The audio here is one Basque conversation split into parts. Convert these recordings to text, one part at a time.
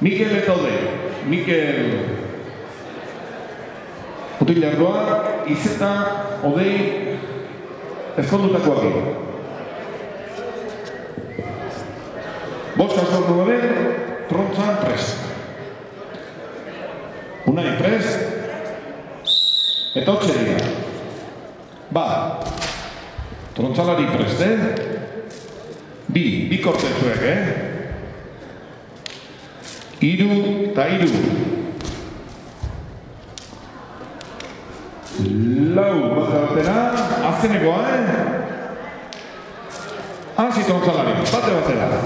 Mikel eta Odei. Mikel Utilardoa, Izeta, Odei, ezkondutakoak. Boska sortu gabe, Trontzan prest. Unai prest, eta hotxe dira. Trontzalari prest, Bi kortetzuek, Iru eta iru. Lau bat batera, azkenekoa, Hasi Trontzalari, bate batera.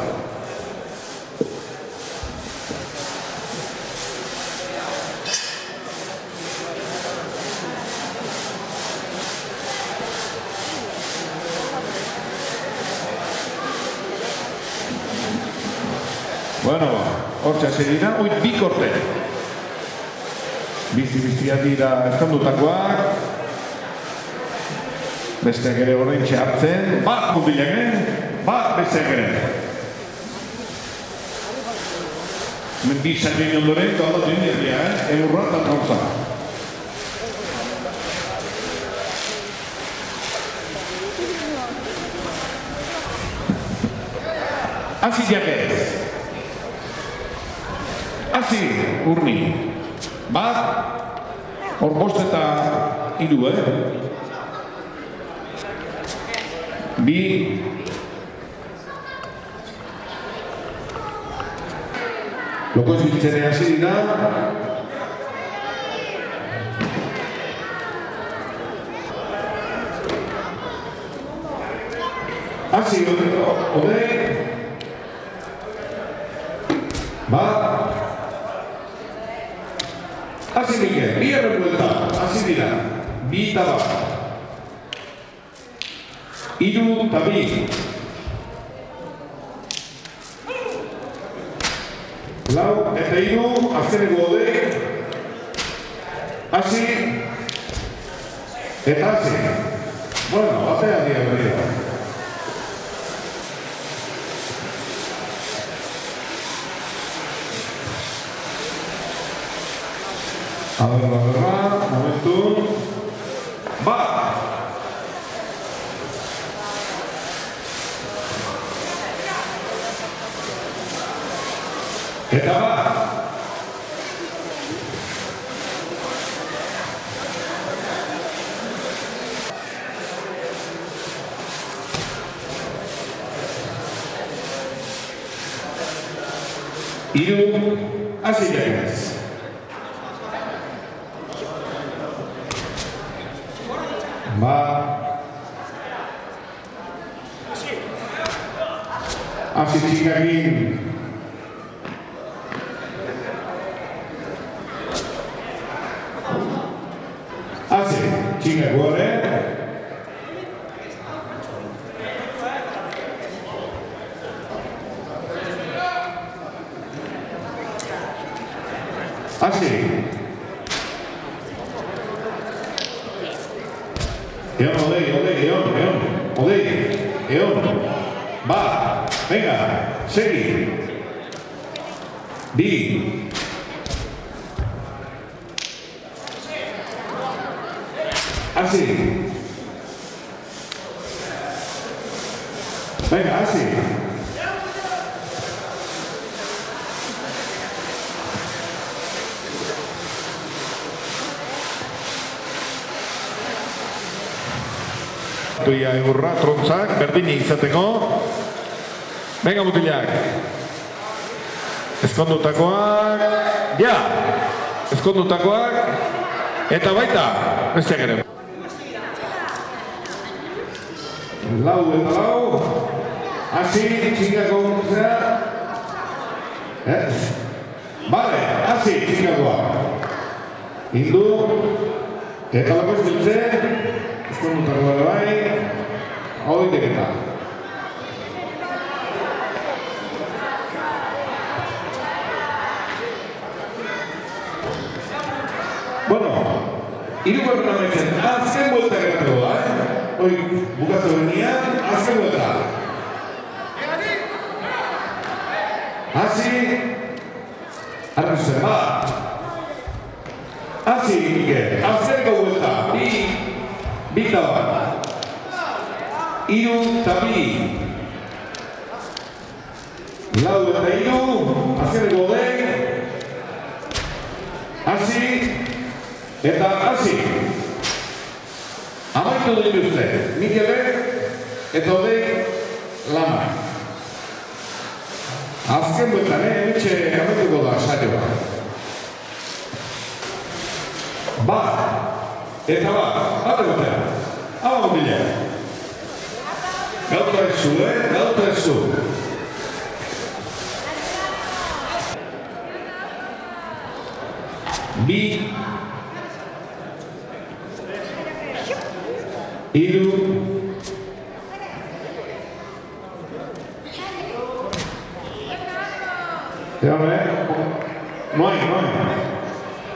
Bueno, hortxe hasi dira, bi korte. Bizi-biziak dira ezkondutakoak. Besteak ere horreintxe hartzen. Mutilak, besteak ere. Hemen bi sakin ondoren, eta aldatu inerdia, Elurra eta Trontza. Hasi jakez. Hasi, urni. Hor bost eta iru, Bi. Loko izbitzene hasi dira. Hasi, Odei. Hasi Mikel, bi errepuelta, hasi dira, bi eta bat. Iru eta bi. Lau eta iru, azkeneko Odei. Hasi. Eta hasi. Bueno, batea dira berria. A ver, momentu. Eta Iru, hasi jakez. Hasi txikakin. Hasi txikak gore. Hasi. Eon, Odei. Venga, segi. Bi. Hasi. Venga, hasi. Tuia Elurra, Trontzak, berdini izateko. Venga, mutilak. Ezkondutakoak. Ezkondutakoak. Eta baita, besteak ere. Lau eta lau. Hasi, txikako gontzea. Hasi, txikakoa. Indu. Eta lako esbiltze. Ezkondutakoa da bai. Hau diteketa. Bueno, hirugarren amaitzen, azken buelta geratu da, Hoi bukatu benean, azken buelta. Hasi, Harrezten bat. Hasi, Miguel. Azkeneko buelta. Bi eta bat. 3 eta 2. 4 eta 3. Azkeneko dek. Hasi. Eta hasi. Amaitu dituzte. Mikelek eta dek lana. Azken bueltan, emetxe amaituko da saioa. Bat, eta bat batean. Hau ondila. Gauta ez zu. Bi, 3, Noi.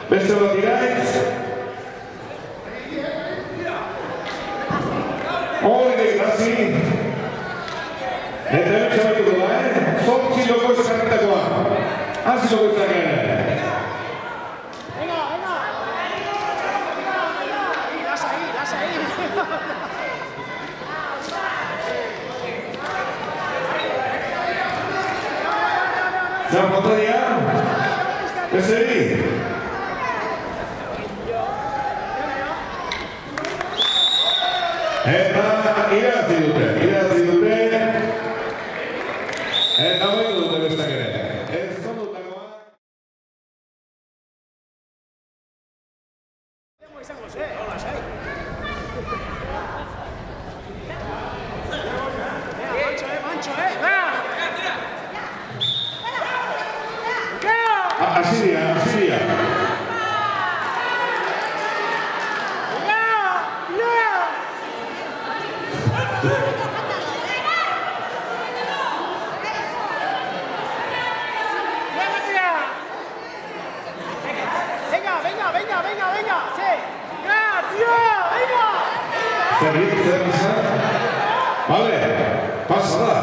Beste bat iraitz. Hori, hasi. Eta hemen txabatuko da, zortzi loko eskarritakoa. Hasi loko eskarritakoa. Zan fotoria? Ezeri? Eta irazi dute. Eta baitu dute bestak ere. Ez zonutakoa. Asiria. Venga, sí. Zer gisa? Vale, pasa da.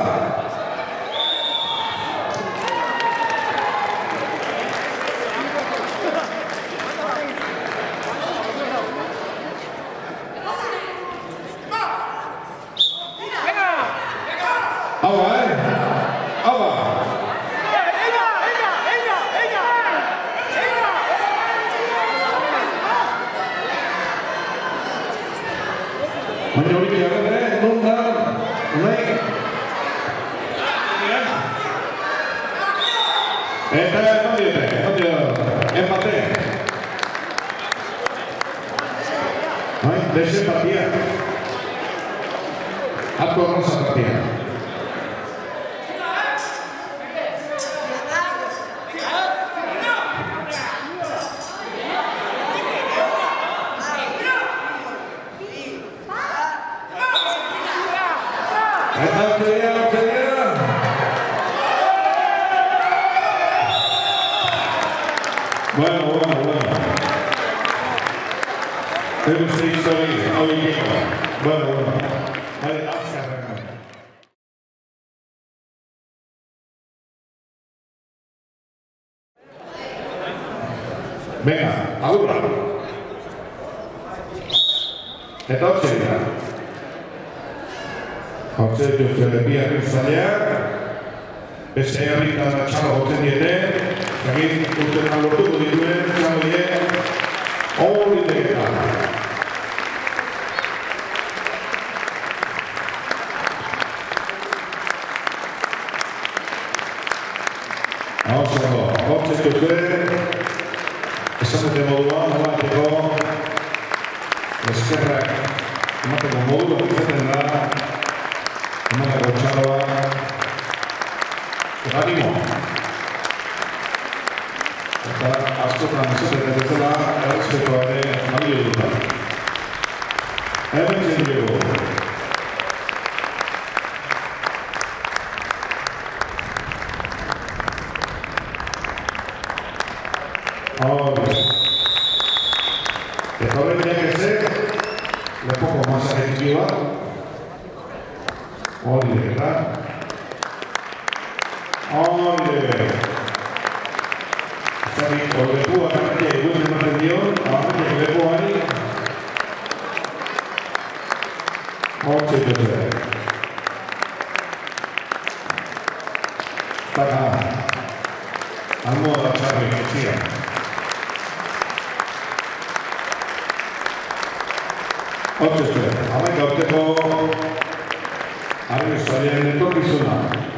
Baina hori bigarren, non da, nahi. Eta empate. Desempatía. Atko rosa partida. Bueno. Pero se hizo ahí. Bueno. Vale, venga, ahora. Eta hotxe dira. Hotxe dut biak izaleak. Beste herritan txalo gotzen diete. Egin urtetan lortuko dituen txalo die. Hori deketa. Hotxe dut esan dute moduan, emateko eskerrak emateko moduan izaten da emateko txaloa eta animo eta askotan izaten bezala errespetuare balio duta. Hemen zen dugu. Eta horren diak ezek, lepoko masaketikoa. Hori deketa. Zagin, lepoa eta eguen ematen dio, amatek lepoari. Hortze dute. Taka, almoa da txarri, etxia. Hortze dute, amaik aurteko Argazaren etorkizuna.